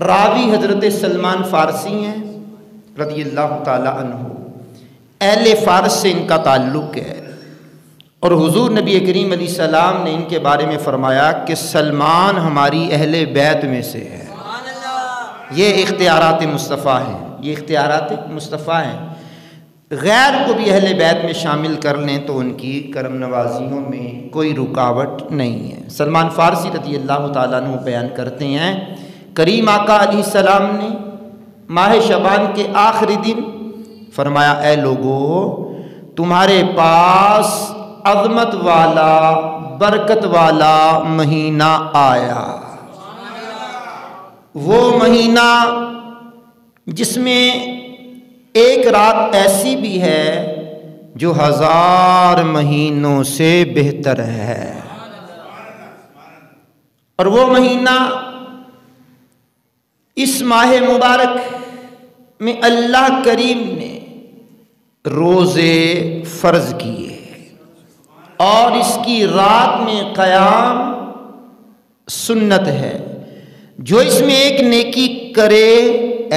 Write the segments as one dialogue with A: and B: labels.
A: راوی حضرت سلمان فارسی ہیں رضی اللہ تعالی عنہ، اہل فارس سے ان کا تعلق ہے، اور حضور نبی کریم علیہ السلام نے ان کے بارے میں فرمایا کہ سلمان ہماری اہل بیت میں سے ہے۔ یہ اختیارات مصطفیٰ ہیں، یہ اختیارات مصطفیٰ ہیں۔ غیر کو بھی اہل بیت میں شامل کر لیں تو ان کی کرم نوازیوں میں کوئی رکاوٹ نہیں ہے۔ سلمان فارسی رضی اللہ تعالیٰ عنہ بیان کرتے ہیں، کریم آقا علیہ السلام نے ماہ شعبان کے آخری دن فرمایا، اے لوگو تمہارے پاس عظمت والا برکت والا مہینہ آیا، وہ مہینہ جس میں ایک رات ایسی بھی ہے جو 1000 مہینوں سے بہتر ہے، اور وہ مہینہ اس ماہ مبارک میں اللہ کریم نے روزے فرض کیے، اور اس کی رات میں قیام سنت ہے۔ جو اس میں ایک نیکی کرے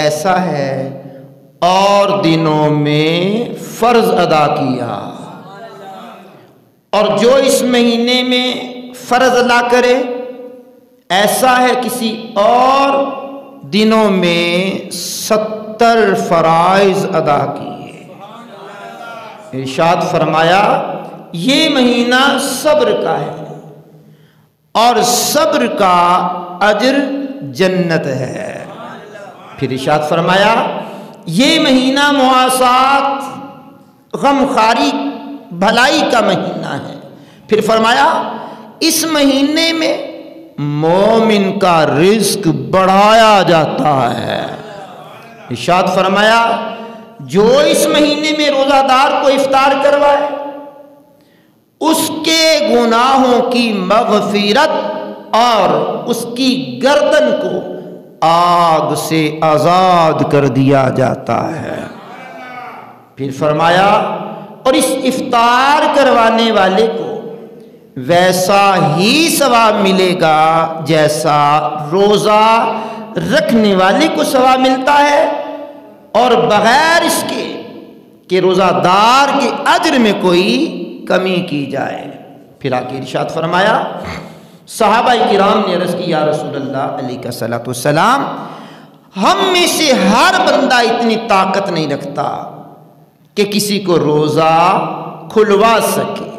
A: ایسا ہے، اور دنوں میں فرض ادا کیا، اور جو اس مہینے میں فرض ادا کرے ایسا ہے کسی اور دنوں میں 70 فرائض ادا کیے۔ ارشاد فرمایا یہ مہینہ صبر کا ہے، اور صبر کا اجر جنت ہے۔ پھر ارشاد فرمایا یہ مہینہ مواسات غمخواری بھلائی کا مہینہ ہے۔ پھر فرمایا اس مہینے میں مومن کا رزق بڑھایا جاتا ہے۔ ارشاد فرمایا جو اس مہینے میں روزہ دار کو افطار کروائے اس کے گناہوں کی مغفرت اور اس کی گردن کو آگ سے آزاد کر دیا جاتا ہے۔ پھر فرمایا اور اس افطار کروانے والے کو ویسا ہی ثواب ملے گا جیسا روزہ رکھنے والے کو ثواب ملتا ہے، اور بغیر اس کے کہ روزہ دار کے اجر میں کوئی کمی کی جائے۔ پھر آگے ارشاد فرمایا صحابہ کرام نے عرض کی یا رسول اللہ علیہ الصلوۃ والسلام، ہم میں سے ہر بندہ اتنی طاقت نہیں رکھتا کہ کسی کو روزہ کھلوا سکے۔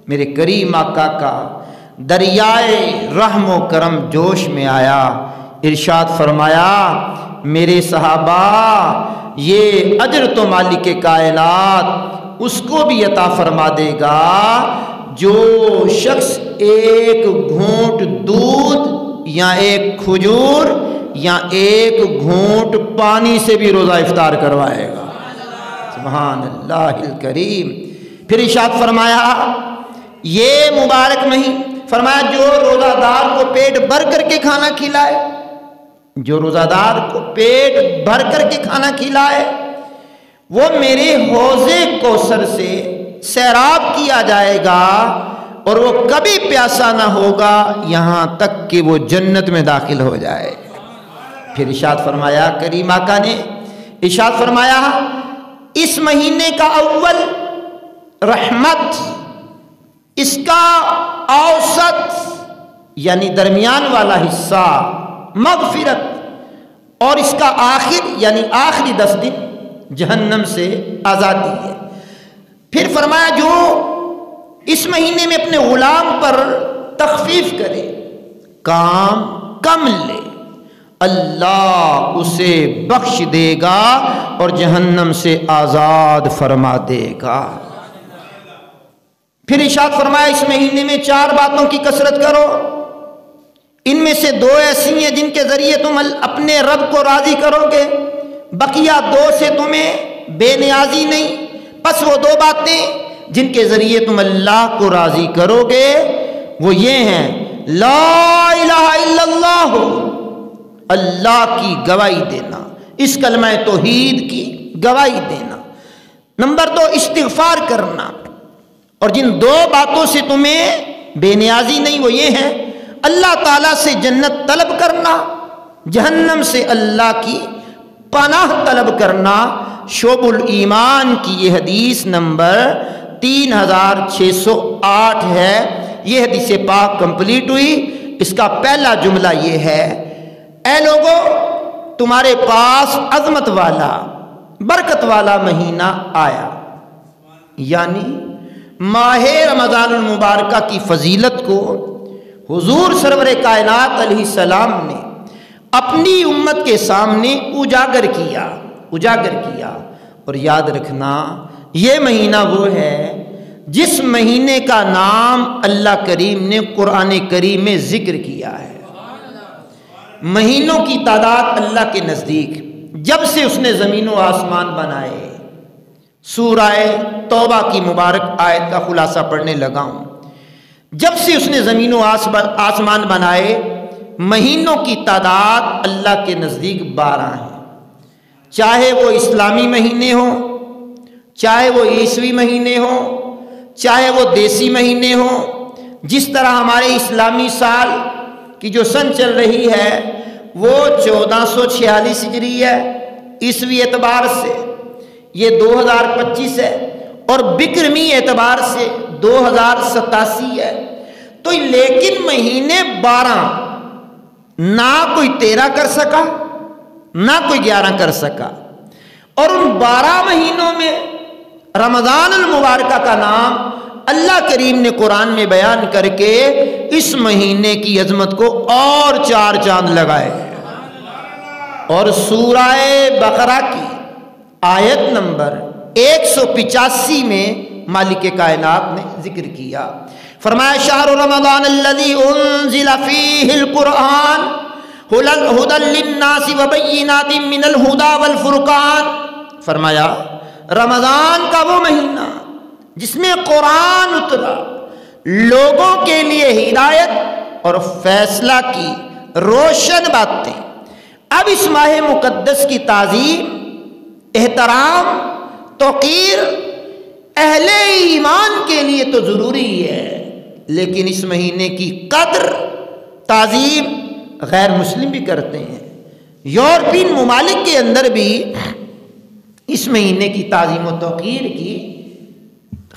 A: میرے کریم آقا کا دریائے رحم و کرم جوش میں آیا، ارشاد فرمایا میرے صحابہ یہ اجر تو مالک کائنات اس کو بھی عطا فرما دے گا جو شخص ایک گھونٹ دودھ یا ایک کھجور یا ایک گھونٹ پانی سے بھی روزہ افطار کروائے گا۔ سبحان اللہ الکریم۔ پھر ارشاد فرمایا یہ مبارک نہیں، فرمایا جو روزہ دار کو پیٹ بھر کر کے کھانا کھلائے، جو روزہ دار کو پیٹ بھر کر کے کھانا کھلائے وہ میرے حوض کوثر سے سیراب کیا جائے گا، اور وہ کبھی پیاسا نہ ہوگا یہاں تک کہ وہ جنت میں داخل ہو جائے۔ پھر ارشاد فرمایا کریم آقا نے ارشاد فرمایا اس مہینے کا اول رحمت، اس کا اوسط یعنی درمیان والا حصہ مغفرت، اور اس کا آخر یعنی آخری 10 دن جہنم سے آزادی ہے۔ پھر فرمایا جو اس مہینے میں اپنے غلام پر تخفیف کرے، کام کم لے، اللہ اسے بخش دے گا اور جہنم سے آزاد فرما دے گا۔ پھر ارشاد فرمایا اس مہینے میں 4 باتوں کی کثرت کرو، ان میں سے 2 ایسی ہیں جن کے ذریعے تم اپنے رب کو راضی کرو گے، بقیہ 2 سے تمہیں بے نیازی نہیں، پس وہ 2 باتیں جن کے ذریعے تم اللہ کو راضی کرو گے وہ یہ ہیں لا الہ الا اللہ، اللہ کی گواہی دینا، اس کلمہ توحید کی گواہی دینا۔ نمبر 2 استغفار کرنا، اور جن 2 باتوں سے تمہیں بے نیازی نہیں وہ یہ ہیں اللہ تعالیٰ سے جنت طلب کرنا جہنم سے اللہ کی پناہ طلب کرنا شعب الایمان کی یہ حدیث نمبر 3608 ہے۔ یہ حدیث پاک کمپلیٹ ہوئی۔ اس کا پہلا جملہ یہ ہے، اے لوگو تمہارے پاس عظمت والا برکت والا مہینہ آیا، یعنی ماہ رمضان المبارکہ کی فضیلت کو حضور سرور کائنات علیہ السلام نے اپنی امت کے سامنے اجاگر کیا۔ اور یاد رکھنا یہ مہینہ وہ ہے جس مہینے کا نام اللہ کریم نے قرآن کریم میں ذکر کیا ہے۔ مہینوں کی تعداد اللہ کے نزدیک جب سے اس نے زمین و آسمان بنائے، سورہ توبہ کی مبارک آیت کا خلاصہ پڑھنے لگا ہوں، جب سے اس نے زمین و آسمان بنائے مہینوں کی تعداد اللہ کے نزدیک 12 ہیں، چاہے وہ اسلامی مہینے ہوں، چاہے وہ عیسوی مہینے ہوں، چاہے وہ دیسی مہینے ہوں۔ جس طرح ہمارے اسلامی سال کی جو سن چل رہی ہے وہ 1446 ہجری ہے عیسوی اعتبار سے، یہ 2025 ہے، اور بکرمی اعتبار سے 2087 ہے۔ تو لیکن مہینے 12، نہ کوئی 13 کر سکا نہ کوئی 11 کر سکا، اور ان 12 مہینوں میں رمضان المبارکہ کا نام اللہ کریم نے قرآن میں بیان کر کے اس مہینے کی عظمت کو اور 4 چاند لگائے۔ اور سورہ بقرہ کی آیت نمبر 185 میں مالک کائنات نے ذکر کیا، فرمایا شہر رمضان الذی انزل فیہ القرآن ھدی للناس وبینات من الھدی والفرقان۔ فرمایا رمضان کا وہ مہینہ جس میں قرآن اترا، لوگوں کے لیے ہدایت اور فیصلہ کی روشن باتیں۔ اب اس ماہ مقدس کی تعظیم، احترام، توقیر اہل ایمان کے لیے تو ضروری ہے، لیکن اس مہینے کی قدر تعظیم غیر مسلم بھی کرتے ہیں۔ یورپین ممالک کے اندر بھی اس مہینے کی تعظیم و توقیر کی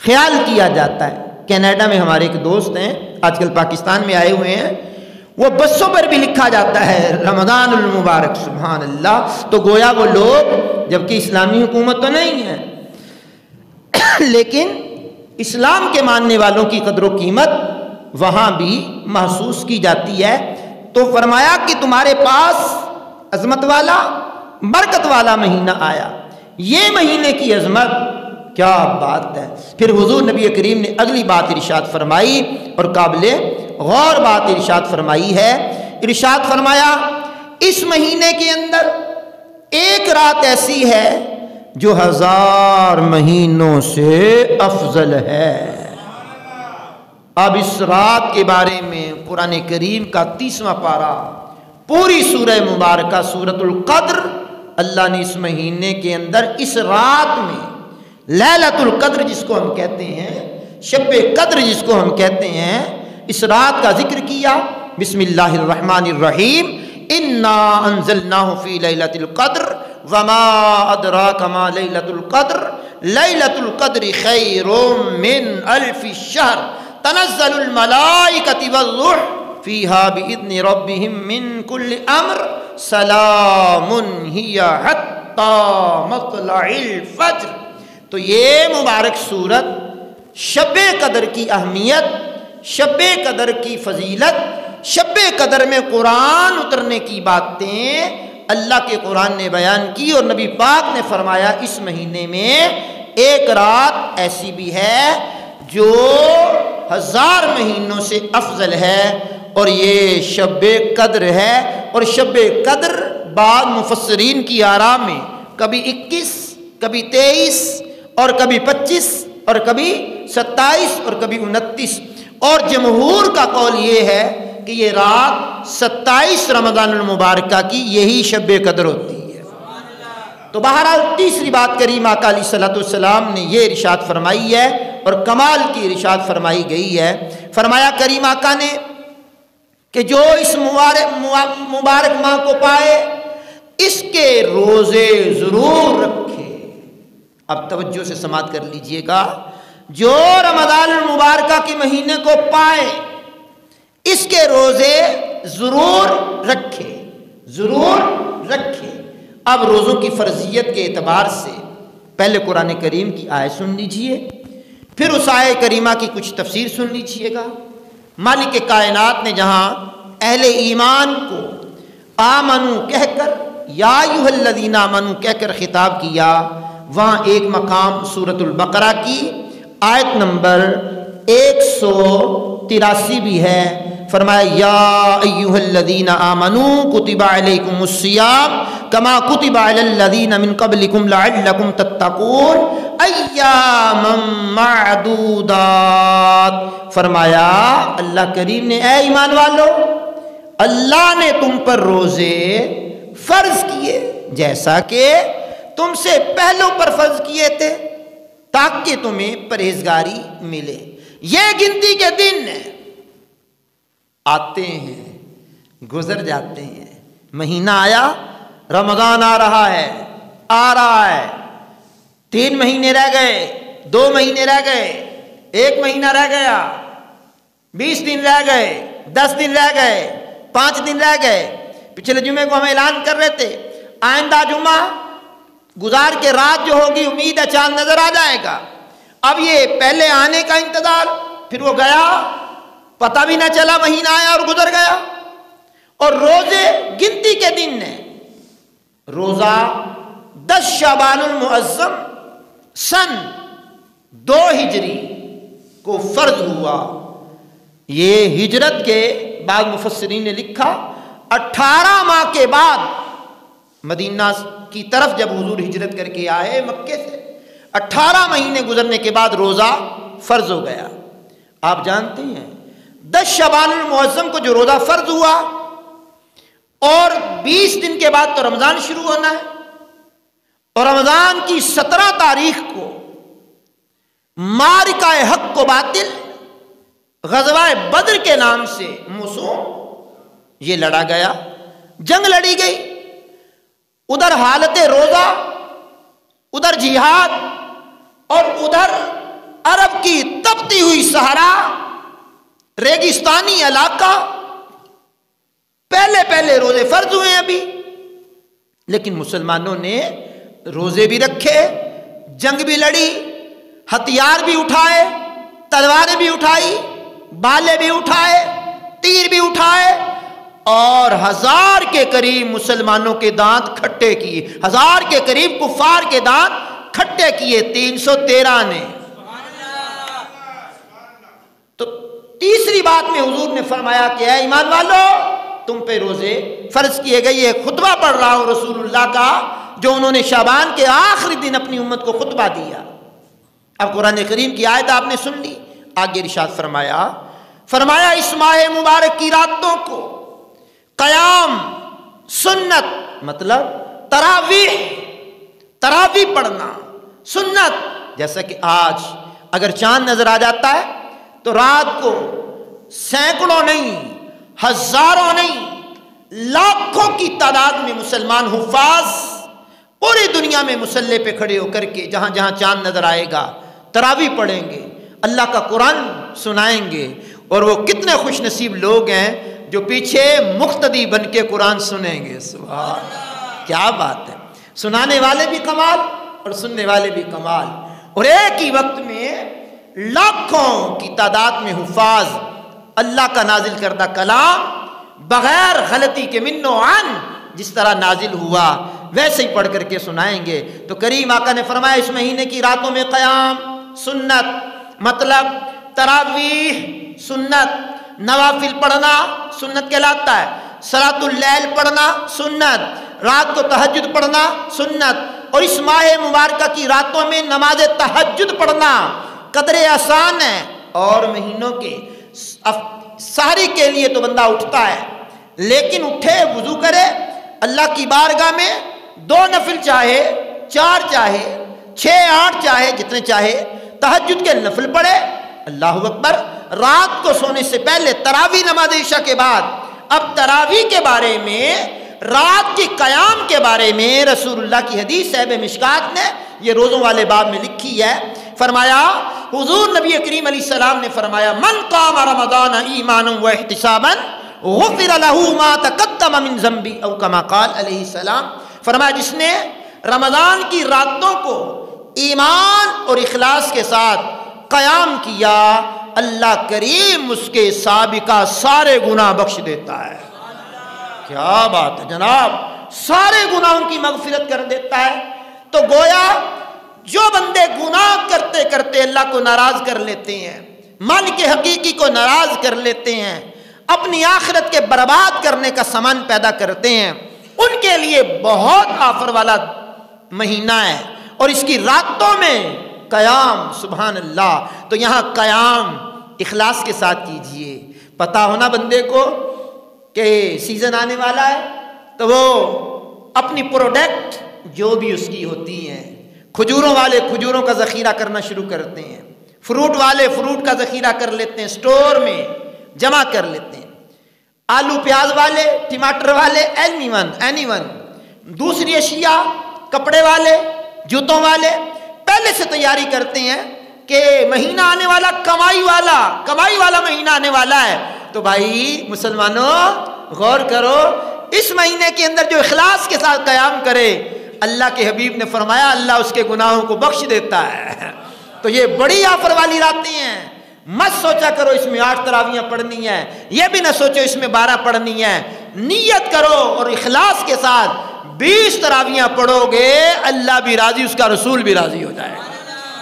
A: خیال کیا جاتا ہے۔ کینیڈا میں ہمارے ایک دوست ہیں، آج کل پاکستان میں آئے ہوئے ہیں، وہ بسوں پر بھی لکھا جاتا ہے رمضان المبارک، سبحان اللہ۔ تو گویا وہ لوگ، جبکہ اسلامی حکومت تو نہیں ہے، لیکن اسلام کے ماننے والوں کی قدر و قیمت وہاں بھی محسوس کی جاتی ہے۔ تو فرمایا کہ تمہارے پاس عظمت والا برکت والا مہینہ آیا۔ یہ مہینے کی عظمت کیا بات ہے۔ پھر حضور نبی کریم نے اگلی بات ارشاد فرمائی، اور قابل غور بات ارشاد فرمائی ہے۔ ارشاد فرمایا اس مہینے کے اندر ایک رات ایسی ہے جو 1000 مہینوں سے افضل ہے۔ اب اس رات کے بارے میں قرآن کریم کا 30واں پارہ، پوری سورہ مبارکہ سورۃ القدر، اللہ نے اس مہینے کے اندر اس رات میں لیلۃ القدر جس کو ہم کہتے ہیں، شب قدر جس کو ہم کہتے ہیں، اس رات کا ذکر کیا۔ بسم اللہ الرحمن الرحیم، انا انزلناہ فی لیلۃ القدر وما ادراک ما لیلۃ القدر لیلۃ القدر خیر من الف شہر تنزل الملائکۃ والروح فیہا بإذن ربہم من کل امر سلام ہی حتی مطلع الفجر۔ تو یہ مبارک سورت شب قدر کی اہمیت، شب قدر کی فضیلت، شب قدر میں قرآن اترنے کی باتیں اللہ کے قرآن نے بیان کی، اور نبی پاک نے فرمایا اس مہینے میں ایک رات ایسی بھی ہے جو 1000 مہینوں سے افضل ہے، اور یہ شب قدر ہے۔ اور شب قدر بعض مفسرین کی آراء میں کبھی 21، کبھی 23، اور کبھی 25، اور کبھی 27، اور کبھی 29، اور جمہور کا قول یہ ہے کہ یہ رات 27 رمضان المبارکہ کی یہی شب قدر ہوتی ہے۔ تو بہرحال تیسری بات کریم آقا علیہ الصلوۃ والسلام نے یہ ارشاد فرمائی ہے، اور کمال کی ارشاد فرمائی گئی ہے۔ فرمایا کریم آقا نے کہ جو اس مبارک ماہ کو پائے اس کے روزے ضرور رکھے۔ اب توجہ سے سماعت کر لیجئے گا، جو رمضان المبارکہ کے مہینے کو پائے اس کے روزے ضرور رکھے، ضرور رکھے۔ اب روزوں کی فرضیت کے اعتبار سے پہلے قرآن کریم کی آیت سن لیجئے، پھر اس آیت کریمہ کی کچھ تفسیر سن لیجئے گا۔ مالک کائنات نے جہاں اہل ایمان کو آمنو کہہ کر، یا ایھا الذین آمنو کہہ کر خطاب کیا، وہاں ایک مقام سورۃ البقرہ کی آیت نمبر 183 بھی ہے۔ فرمایا یا ایھا الذین آمنو کتب علیکم الصیام کما کتب علی الذین من قبلکم لعلکم تتقون ایاما معدودات۔ فرمایا اللہ کریم نے اے ایمان والو، اللہ نے تم پر روزے فرض کیے جیسا کہ تم سے پہلوں پر فرض کیے تھے تاکہ تمہیں پرہیزگاری ملے۔ یہ گنتی کے دن آتے ہیں گزر جاتے ہیں، مہینہ آیا، رمضان آ رہا ہے، آ رہا ہے، 3 مہینے رہ گئے، 2 مہینے رہ گئے، 1 مہینہ رہ گیا، 20 دن رہ گئے، 10 دن رہ گئے، 5 دن رہ گئے۔ پچھلے جمعے کو ہم اعلان کر رہے تھے آئندہ جمعہ گزار کے رات جو ہوگی امید ہے چاند نظر آ جائے گا۔ اب یہ پہلے آنے کا انتظار، پھر وہ گیا، پتہ بھی نہ چلا، مہینہ آیا اور گزر گیا۔ اور روزے گنتی کے دن نے، روزہ 10 شعبان المعظم سن 2 ہجری کو فرض ہوا۔ یہ ہجرت کے بعد مفسرین نے لکھا 18 ماہ کے بعد مدینہ کی طرف جب حضور ہجرت کر کے آئے مکے سے، 18 مہینے گزرنے کے بعد روزہ فرض ہو گیا۔ آپ جانتے ہیں 10 شعبان المعظم کو جو روزہ فرض ہوا اور 20 دن کے بعد تو رمضان شروع ہونا ہے، اور رمضان کی 17 تاریخ کو معرکہ حق و باطل غزوہ بدر کے نام سے موسوم یہ لڑا گیا، جنگ لڑی گئی، ادھر حالت روزہ، ادھر جہاد، اور ادھر عرب کی تپتی ہوئی صحرا، ریگستانی علاقہ۔ پہلے روزے فرض ہوئے ابھی، لیکن مسلمانوں نے روزے بھی رکھے، جنگ بھی لڑی، ہتھیار بھی اٹھائے، تلواریں بھی اٹھائی، بالے بھی اٹھائے، تیر بھی اٹھائے، اور 1000 کے قریب مسلمانوں کے دانت کھٹے کیے، 1000 کے قریب کفار کے دانت کھٹے کیے 313 نے۔ تو تیسری بات میں حضور نے فرمایا کہ اے ایمان والو، تم پہ روزے فرض کیے گئے۔ یہ خطبہ پڑھ رہا ہوں رسول اللہ کا، جو انہوں نے شعبان کے آخری دن اپنی امت کو خطبہ دیا۔ اب قرآن کریم کی آیت آپ نے سن لی، آگے ارشاد فرمایا اس ماہ مبارک کی راتوں کو قیام سنت، مطلب تراویح پڑھنا سنت۔ جیسا کہ آج اگر چاند نظر آ جاتا ہے تو رات کو سینکڑوں نہیں، ہزاروں نہیں، لاکھوں کی تعداد میں مسلمان حفاظ پوری دنیا میں مصلی پہ کھڑے ہو کر کے جہاں جہاں چاند نظر آئے گا تراویح پڑھیں گے، اللہ کا قرآن سنائیں گے۔ اور وہ کتنے خوش نصیب لوگ ہیں جو پیچھے مقتدی بن کے قرآن سنیں گے۔ سبحان اللہ، کیا بات ہے! سنانے والے بھی کمال اور سننے والے بھی کمال، اور ایک ہی وقت میں لاکھوں کی تعداد میں حفاظ اللہ کا نازل کردہ کلام بغیر غلطی کے من و عن جس طرح نازل ہوا ویسے ہی پڑھ کر کے سنائیں گے۔ تو کریم آقا نے فرمایا اس مہینے کی راتوں میں قیام سنت، مطلب تراویح سنت، نوافل پڑھنا سنت کہلاتا ہے، صلاۃ اللیل پڑھنا سنت، رات کو تہجد پڑھنا سنت۔ اور اس ماہ مبارکہ کی راتوں میں نماز تہجد پڑھنا قدر آسان ہے، اور مہینوں کے سحری کے لیے تو بندہ اٹھتا ہے، لیکن اٹھے وضو کرے، اللہ کی بارگاہ میں 2 نفل چاہے، 4 چاہے، 6 8 چاہے، جتنے چاہے، تہجد کے نفل پڑھے، اللہ اکبر۔ رات کو سونے سے پہلے تراویح نماز عشاء کے بعد اب تراویح کے بارے میں، رات کے قیام کے بارے میں رسول اللہ کی حدیث صاحب مشکات نے یہ روزوں والے باب میں لکھی ہے. فرمایا حضور نبی کریم علیہ السلام نے فرمایا من قام رمضان ایمانا و احتسابا غفر له ما تقدم من ذنبه او کما قال علیہ السلام. فرمایا جس نے رمضان کی راتوں کو ایمان اور اخلاص کے ساتھ قیام کیا، اللہ کریم اس کے سابقہ سارے گناہ بخش دیتا ہے. کیا بات ہے جناب، سارے گناہوں کی مغفرت کر دیتا ہے. تو گویا جو بندے گناہ کرتے کرتے اللہ کو ناراض کر لیتے ہیں، مالک حقیقی کو ناراض کر لیتے ہیں، اپنی آخرت کے برباد کرنے کا سامان پیدا کرتے ہیں، ان کے لیے بہت آفر والا مہینہ ہے. اور اس کی راتوں میں قیام، سبحان اللہ. تو یہاں قیام اخلاص کے ساتھ کیجئے. پتہ ہونا بندے کو کہ سیزن آنے والا ہے تو وہ اپنی پروڈکٹ جو بھی اس کی ہوتی ہیں، کھجوروں والے کھجوروں کا ذخیرہ کرنا شروع کرتے ہیں، فروٹ والے فروٹ کا ذخیرہ کر لیتے ہیں، سٹور میں جمع کر لیتے ہیں، آلو پیاز والے، ٹماٹر والے، اینی ون دوسری اشیاء، کپڑے والے، جوتوں والے پہلے سے تیاری کرتے ہیں کہ مہینہ آنے والا کمائی والا مہینہ آنے والا ہے. تو بھائی مسلمانوں غور کرو، اس مہینے کے اندر جو اخلاص کے ساتھ قیام کرے، اللہ کے حبیب نے فرمایا اللہ اس کے گناہوں کو بخش دیتا ہے. تو یہ بڑی آفر والی راتیں ہیں. مت سوچا کرو اس میں 8 تراویحیں پڑھنی ہیں، یہ بھی نہ سوچو اس میں 12 پڑھنی ہیں. نیت کرو اور اخلاص کے ساتھ 20 تراویحیں پڑھو گے، اللہ بھی راضی، اس کا رسول بھی راضی ہو جائے گا.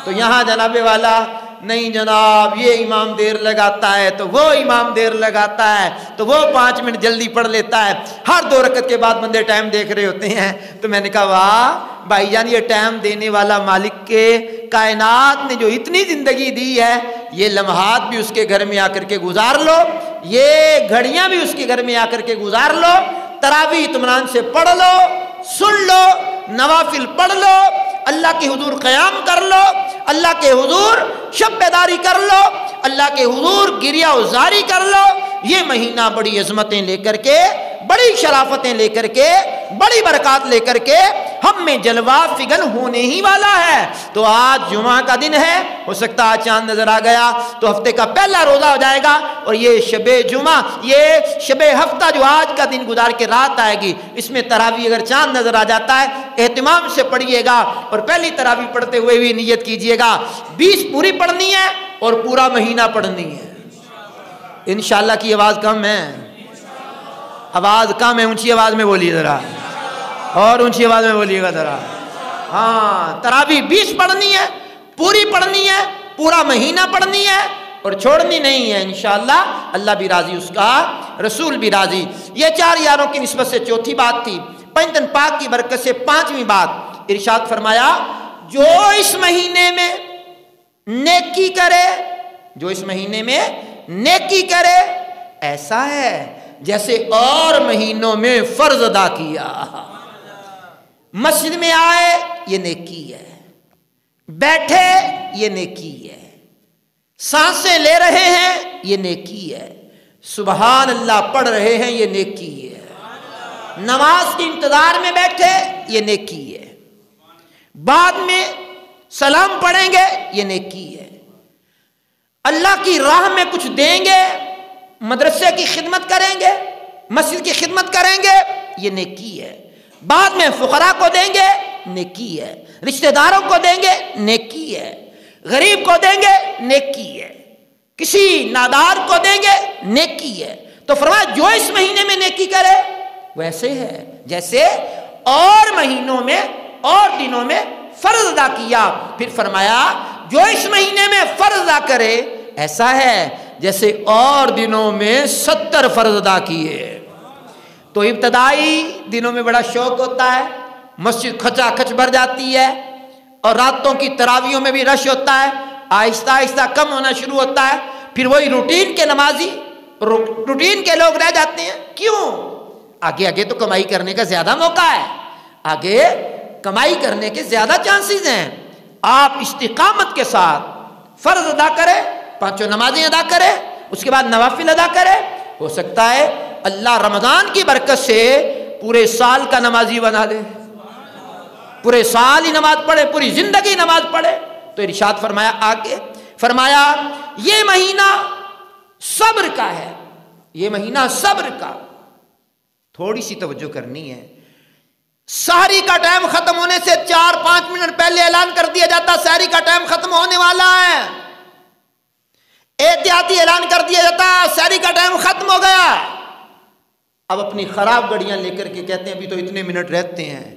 A: تو یہاں جناب والا نہیں جناب یہ امام دیر لگاتا ہے تو وہ امام دیر لگاتا ہے تو وہ 5 منٹ جلدی پڑھ لیتا ہے. ہر 2 رکعت کے بعد بندے ٹائم دیکھ رہے ہوتے ہیں. تو میں نے کہا واہ بھائی جان، یہ ٹائم دینے والا مالک کے کائنات نے جو اتنی زندگی دی ہے، یہ لمحات بھی اس کے گھر میں آ کر کے گزار لو، یہ گھڑیاں بھی اس کے گھر میں آ کر کے گزار لو. تراویح اطمینان سے پڑھ لو، سن لو، نوافل پڑھ لو، اللہ کے حضور قیام کر لو، اللہ کے حضور شب بیداری کر لو، اللہ کے حضور گریہ وزاری کر لو. یہ مہینہ بڑی عظمتیں لے کر کے، بڑی شرافتیں لے کر کے، بڑی برکات لے کر کے ہم میں جلوہ فگن ہونے ہی والا ہے. تو آج جمعہ کا دن ہے، ہو سکتا ہے چاند نظر آ گیا تو ہفتے کا پہلا روزہ ہو جائے گا. اور یہ شب جمعہ، یہ شب ہفتہ جو آج کا دن گزار کے رات آئے گی، اس میں تراویح اگر چاند نظر آ جاتا ہے اہتمام سے پڑھیے گا. اور پہلی تراویح پڑھتے ہوئے بھی نیت کیجئے گا 20 پوری پڑھنی ہے اور پورا مہینہ پڑھنی ہے. انشاءاللہ کی آواز کم ہے، آواز کم ہے، اونچی آواز میں بولیے ذرا، اور اونچی آواز میں بولیے گا ذرا. ہاں تراویح 20 پڑھنی ہے، پوری پڑھنی ہے، پورا مہینہ پڑھنی ہے اور چھوڑنی نہیں ہے. انشاءاللہ اللہ بھی راضی، اس کا رسول بھی راضی. یہ 4 یاروں کی نسبت سے چوتھی بات تھی. پنجتن پاک کی برکت سے 5ویں بات ارشاد فرمایا جو اس مہینے میں نیکی کرے، جو اس مہینے میں نیکی کرے ایسا ہے جیسے اور مہینوں میں فرض ادا کیا. مسجد میں آئے یہ نیکی ہے، بیٹھے یہ نیکی ہے، سانسیں لے رہے ہیں یہ نیکی ہے، سبحان اللہ پڑھ رہے ہیں یہ نیکی ہے، نماز کے انتظار میں بیٹھے یہ نیکی ہے، بعد میں سلام پڑھیں گے یہ نیکی ہے، اللہ کی راہ میں کچھ دیں گے، مدرسے کی خدمت کریں گے، مسجد کی خدمت کریں گے یہ نیکی ہے، بعد میں فقراء کو دیں گے نیکی ہے، رشتہ داروں کو دیں گے نیکی ہے، غریب کو دیں گے نیکی ہے، کسی نادار کو دیں گے نیکی ہے. تو فرمایا جو اس مہینے میں نیکی کرے ویسے ہے جیسے اور مہینوں میں اور دنوں میں فرض ادا کیا. پھر فرمایا جو اس مہینے میں فرض ادا کرے ایسا ہے جیسے اور دنوں میں 70 فرض ادا کیے. تو ابتدائی دنوں میں بڑا شوق ہوتا ہے، مسجد کھچا کھچ بھر جاتی ہے اور راتوں کی تراویحوں میں بھی رش ہوتا ہے، آہستہ آہستہ کم ہونا شروع ہوتا ہے. پھر وہی روٹین کے نمازی، روٹین کے لوگ رہ جاتے ہیں. کیوں؟ آگے تو کمائی کرنے کا زیادہ موقع ہے، آگے کمائی کرنے کے زیادہ چانسز ہیں. آپ استقامت کے ساتھ فرض ادا کرے، 5 نمازیں ادا کرے، اس کے بعد نوافل ادا کرے، ہو سکتا ہے اللہ رمضان کی برکت سے پورے سال کا نمازی بنا دے، پورے سال ہی نماز پڑھے، پوری زندگی نماز پڑھے۔ تو ارشاد فرمایا آگے، فرمایا یہ مہینہ صبر کا ہے، یہ مہینہ صبر کا۔ تھوڑی سی توجہ کرنی ہے، سحری کا ٹائم ختم ہونے سے 4-5 منٹ پہلے اعلان کر دیا جاتا سحری کا ٹائم ختم ہونے والا ہے، احتیاطی اعلان کر دیا جاتا سحری کا ٹائم ختم ہو گیا۔ اب اپنی خراب گھڑیاں لے کر کے کہتے ہیں ابھی تو اتنے منٹ رہتے ہیں،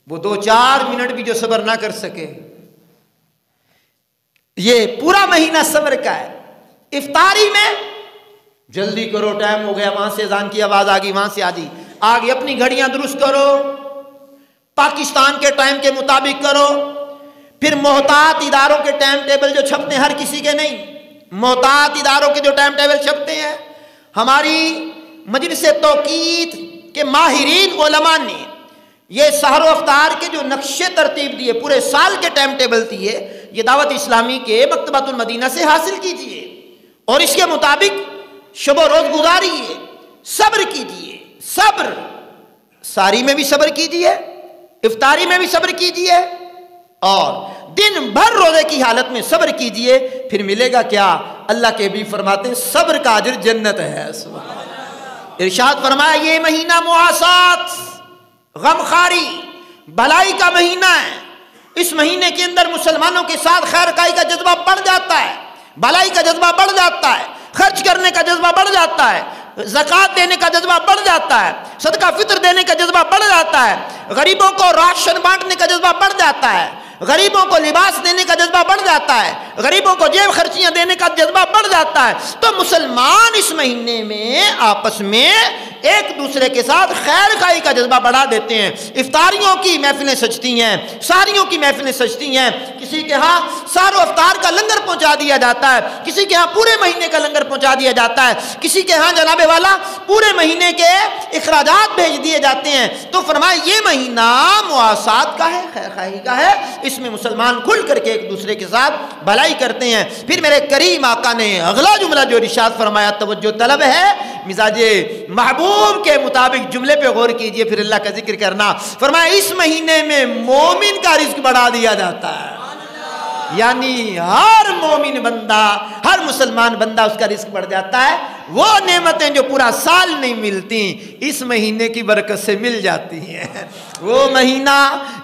A: وہ 2-4 منٹ بھی جو صبر نہ کر سکے۔ یہ پورا مہینہ صبر کا ہے۔ افطاری میں جلدی کرو، ٹائم ہو گیا، وہاں سے اذان کی آواز آ گئی، وہاں سے آ گئی، آگے اپنی گھڑیاں درست کرو، پاکستان کے ٹائم کے مطابق کرو۔ پھر محتاط اداروں کے ٹائم ٹیبل جو چھپتے ہیں، ہر کسی کے نہیں، محتاط اداروں کے جو ٹائم ٹیبل چھپتے ہیں، ہماری مجلس توقیت کے ماہرین علماء نے یہ سحر و افطار کے جو نقشے ترتیب دیے، پورے سال کے ٹائم ٹیبل دیے، یہ دعوت اسلامی کے مکتبۃ المدینہ سے حاصل کیجئے اور اس کے مطابق شب و روز گزاریے، صبر کیجئے۔ صبر، ساری میں بھی صبر کیجئے، افطاری میں بھی صبر کیجئے، اور دن بھر روزے کی حالت میں صبر کیجئے۔ پھر ملے گا کیا؟ اللہ کے بھی فرماتے ہیں صبر کا اجر جنت ہے۔ سبحان اللہ۔ ارشاد فرمایا یہ مہینہ مواسات، غمخواری، بھلائی کا مہینہ ہے۔ اس مہینے کے اندر مسلمانوں کے ساتھ خیر خواہی کا جذبہ بڑھ جاتا ہے، بھلائی کا جذبہ بڑھ جاتا ہے، خرچ کرنے کا جذبہ بڑھ جاتا ہے، زکوٰۃ دینے کا جذبہ بڑھ جاتا ہے، صدقہ فطر دینے کا جذبہ بڑھ جاتا ہے، غریبوں کو راشن بانٹنے کا جذبہ بڑھ جاتا ہے، غریبوں کو لباس دینے کا جذبہ بڑھ جاتا ہے، غریبوں کو جیب خرچیاں دینے کا جذبہ بڑھ جاتا ہے۔ تو مسلمان اس مہینے میں آپس میں ایک دوسرے کے ساتھ خیر خواہی کا جذبہ بڑھا دیتے ہیں۔ افطاریوں کی محفلیں سجتی ہیں، ساریوں کی محفلیں سجتی ہیں، کسی کے ہاں سحر و افطار کا لنگر پہنچا دیا جاتا ہے، کسی کے ہاں پورے مہینے کا لنگر پہنچا دیا جاتا ہے، کسی کے ہاں جناب والا پورے مہینے کے اخراجات بھیج دیے جاتے ہیں۔ تو فرمایا یہ مہینہ مواسات کا ہے، خیر خواہی کا ہے، اس میں مسلمان کھل کر کے ایک دوسرے کے ساتھ بھلائی کرتے ہیں۔ پھر میرے کریم آقا نے اگلا جملہ جو ارشاد فرمایا توجہ طلب ہے، مزاج محبوب کے مطابق جملے پہ غور کیجئے، پھر اللہ کا ذکر کرنا۔ فرمایا اس مہینے میں مومن کا رزق بڑھا دیا جاتا ہے، یعنی ہر مومن بندہ، ہر مسلمان بندہ اس کا رزق بڑھ جاتا ہے۔ وہ نعمتیں جو پورا سال نہیں ملتی اس مہینے کی برکت سے مل جاتی ہیں۔ وہ مہینہ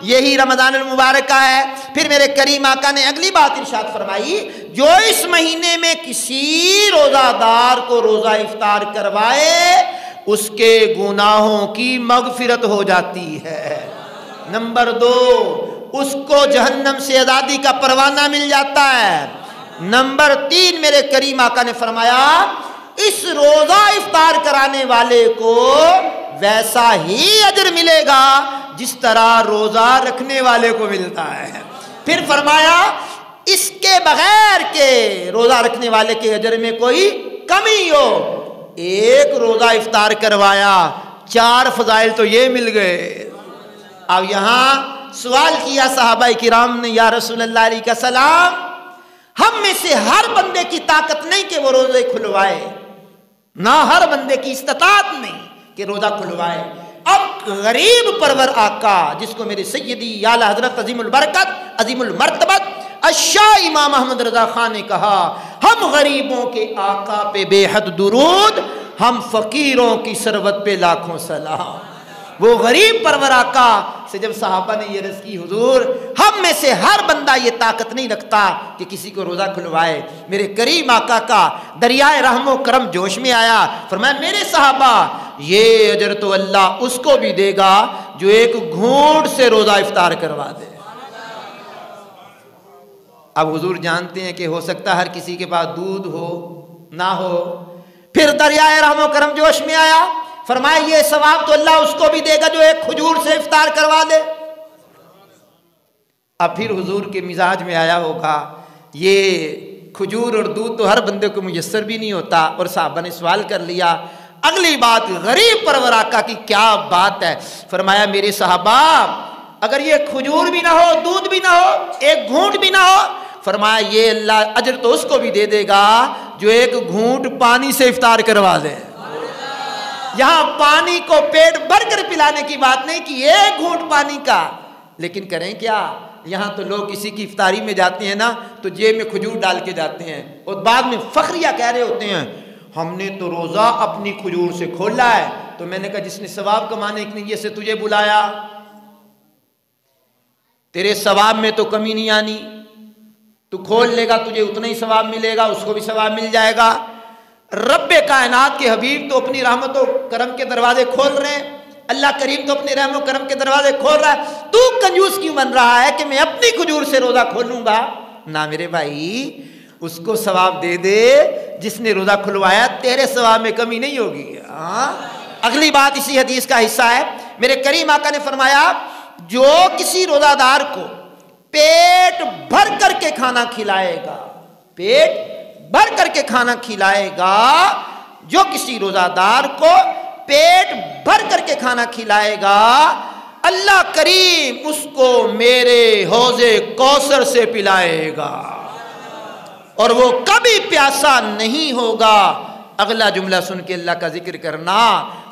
A: یہی رمضان المبارک کا ہے۔ پھر میرے کریم آقا نے اگلی بات ارشاد فرمائی، جو اس مہینے میں کسی روزہ دار کو روزہ افطار کروائے اس کے گناہوں کی مغفرت ہو جاتی ہے۔ نمبر 2، اس کو جہنم سے آزادی کا پروانہ مل جاتا ہے۔ نمبر 3، میرے کریم آقا نے فرمایا اس روزہ افطار کرانے والے کو ویسا ہی اجر ملے گا جس طرح روزہ رکھنے والے کو ملتا ہے۔ پھر فرمایا اس کے بغیر کہ روزہ رکھنے والے کے اجر میں کوئی کمی ہو، ایک روزہ افطار کروایا 4 فضائل تو یہ مل گئے۔ اب یہاں سوال کیا صحابہ کرام نے، یا رسول اللہ علیہ کا سلام، ہم میں سے ہر بندے کی طاقت نہیں کہ وہ روزے کھلوائے، نہ ہر بندے کی استطاعت نہیں کہ روزہ کھلوائے۔ اب غریب پرور آقا، جس کو میرے سیدی اعلیٰ حضرت عظیم البرکت عظیم المرتبت الشاہ امام احمد رضا خان نے کہا، ہم غریبوں کے آقا پہ بے حد درود، ہم فقیروں کی ثروت پہ لاکھوں سلام۔ وہ غریب پرور آقا سے جب صحابہ نے یہ عرض کی، حضور ہم میں سے ہر بندہ یہ طاقت نہیں رکھتا کہ کسی کو روزہ کھلوائے، میرے کریم آقا کا دریائے رحم و کرم جوش میں آیا۔ فرمایا میرے صحابہ، یہ اجر تو اللہ اس کو بھی دے گا جو ایک گھونٹ سے روزہ افطار کروا دے۔ اب حضور جانتے ہیں کہ ہو سکتا ہے ہر کسی کے پاس دودھ ہو نہ ہو، پھر دریائے رحم و کرم جوش میں آیا، فرمایا یہ ثواب تو اللہ اس کو بھی دے گا جو ایک کھجور سے افطار کروا دے۔ اب پھر حضور کے مزاج میں آیا ہوگا، یہ کھجور اور دودھ تو ہر بندے کو میسر بھی نہیں ہوتا، اور صحابہ نے سوال کر لیا اگلی بات غریب پرور آقا کی کیا بات ہے؟ فرمایا میرے صحابہ، اگر یہ کھجور بھی نہ ہو، دودھ بھی نہ ہو، ایک گھونٹ بھی نہ ہو، فرمایا یہ اللہ اجر تو اس کو بھی دے دے گا جو ایک گھونٹ پانی سے افطار کروا دے۔ یہاں پانی کو پیٹ بھر کر پلانے کی بات نہیں کہ ایک گھونٹ پانی کا، لیکن کریں کیا، یہاں تو لوگ کسی کی افطاری میں جاتے ہیں نا تو جیب میں کھجور ڈال کے جاتے ہیں اور بعد میں فخریہ کہہ رہے ہوتے ہیں ہم نے تو روزہ اپنی کھجور سے کھولا ہے۔ تو میں نے کہا جس نے ثواب کمانے کی نیت سے تجھے بلایا، تیرے ثواب میں تو کمی نہیں آنی، تو کھول لے گا تجھے اتنا ہی ثواب ملے گا، اس کو بھی ثواب مل جائے گا۔ رب کائنات کے حبیب تو اپنی رحمت و کرم کے دروازے کھول رہے ہیں، اللہ کریم تو اپنے رحم و کرم کے دروازے کھول رہا ہے، تو کنجوس کیوں بن رہا ہے کہ میں اپنی کھجور سے روزہ کھولوں گا؟ نہ میرے بھائی، اس کو ثواب دے دے جس نے روزہ کھلوایا، تیرے ثواب میں کمی نہیں ہوگی۔ اگلی بات اسی حدیث کا حصہ ہے، میرے کریم آقا نے فرمایا جو کسی روزہ دار کو پیٹ بھر کر کے کھانا کھلائے گا، پیٹ بھر کر کے کھانا کھلائے گا، جو کسی روزہ دار کو پیٹ بھر کر کے کھانا کھلائے گا، اللہ کریم اس کو میرے حوض کوثر سے پلائے گا اور وہ کبھی پیاسا نہیں ہوگا۔ اگلا جملہ سن کے اللہ کا ذکر کرنا،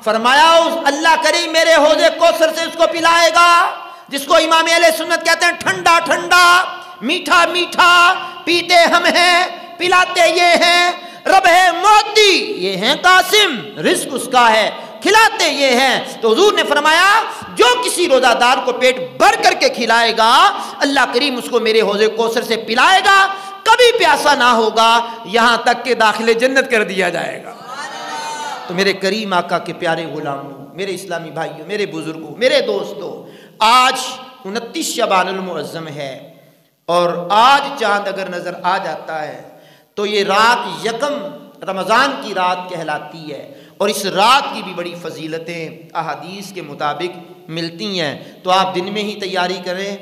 A: فرمایا اللہ کریم میرے حوض کوثر سے اس کو پلائے گا، جس کو امام اہل سنت کہتے ہیں ٹھنڈا ٹھنڈا، میٹھا میٹھا، پیتے ہم ہیں پلاتے یہ ہیں، رب ہے موتی یہ ہیں قاسم، رزق اس کا ہے کھلاتے یہ ہیں۔ تو حضور نے فرمایا جو کسی روزہ دار کو پیٹ بھر کر کے کھلائے گا، اللہ کریم اس کو میرے حوض کوثر سے پلائے گا، کبھی پیاسا نہ ہوگا، یہاں تک کہ داخل جنت کر دیا جائے گا۔ تو میرے کریم آقا کے پیارے غلاموں، میرے اسلامی بھائیوں، میرے بزرگوں، میرے دوستوں، آج 29 شعبان المعظم ہے اور آج چاند اگر نظر آ جاتا ہے تو یہ رات یکم رمضان کی رات کہلاتی ہے اور اس رات کی بھی بڑی فضیلتیں احادیث کے مطابق ملتی ہیں۔ تو آپ دن میں ہی تیاری کریں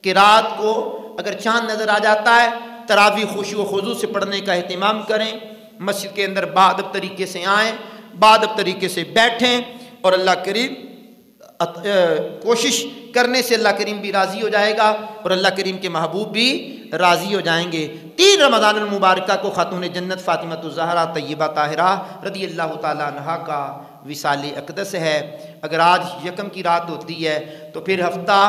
A: کہ رات کو اگر چاند نظر آ جاتا ہے تراویح خشوع و خضوع سے پڑھنے کا اہتمام کریں، مسجد کے اندر باادب طریقے سے آئیں، باادب طریقے سے بیٹھیں اور اللہ کریم کوشش کرنے سے اللہ کریم بھی راضی ہو جائے گا اور اللہ کریم کے محبوب بھی راضی ہو جائیں گے۔ 3 رمضان المبارکہ کو خاتون جنت فاطمہ الزہرا طیبہ طاہرہ رضی اللہ تعالیٰ عنہا کا وصال اقدس ہے۔ اگر آج یکم کی رات ہوتی ہے تو پھر ہفتہ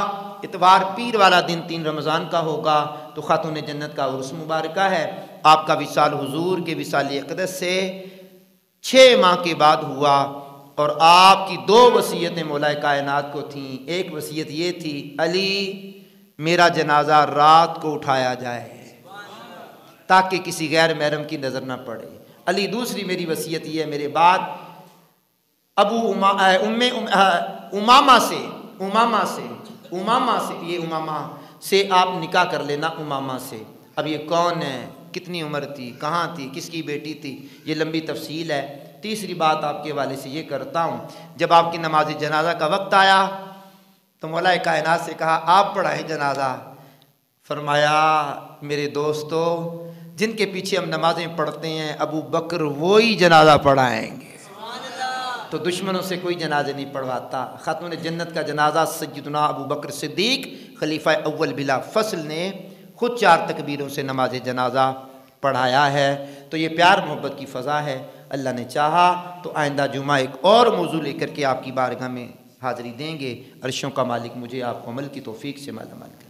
A: اتوار پیر والا دن 3 رمضان کا ہوگا، تو خاتون جنت کا عرس مبارکہ ہے۔ آپ کا وصال حضور کے وصال اقدس سے 6 ماہ کے بعد ہوا اور آپ کی 2 وصیتیں مولا کائنات کو تھیں۔ ایک وصیت یہ تھی علی میرا جنازہ رات کو اٹھایا جائے تاکہ کسی غیر محرم کی نظر نہ پڑے۔ علی دوسری میری وصیت یہ ہے میرے بعد امامہ سے آپ نکاح کر لینا، امامہ سے۔ اب یہ کون ہے، کتنی عمر تھی، کہاں تھی، کس کی بیٹی تھی، یہ لمبی تفصیل ہے۔ تیسری بات آپ کے حوالے سے یہ کرتا ہوں، جب آپ کی نماز جنازہ کا وقت آیا تو مولا کائنات سے کہا آپ پڑھائیں جنازہ۔ فرمایا میرے دوستو جن کے پیچھے ہم نمازیں پڑھتے ہیں ابو بکر وہی جنازہ پڑھائیں گے، تو دشمنوں سے کوئی جنازے نہیں پڑھواتا۔ خاتون جنت کا جنازہ سیدنا ابو بکر صدیق خلیفہ اول بلا فصل نے خود 4 تکبیروں سے نماز جنازہ پڑھایا ہے۔ تو یہ پیار محبت کی فضا ہے۔ اللہ نے چاہا تو آئندہ جمعہ ایک اور موضوع لے کر کے آپ کی بارگاہ میں حاضری دیں گے۔ عرشوں کا مالک مجھے آپ کو عمل کی توفیق سے مالا مال کرے۔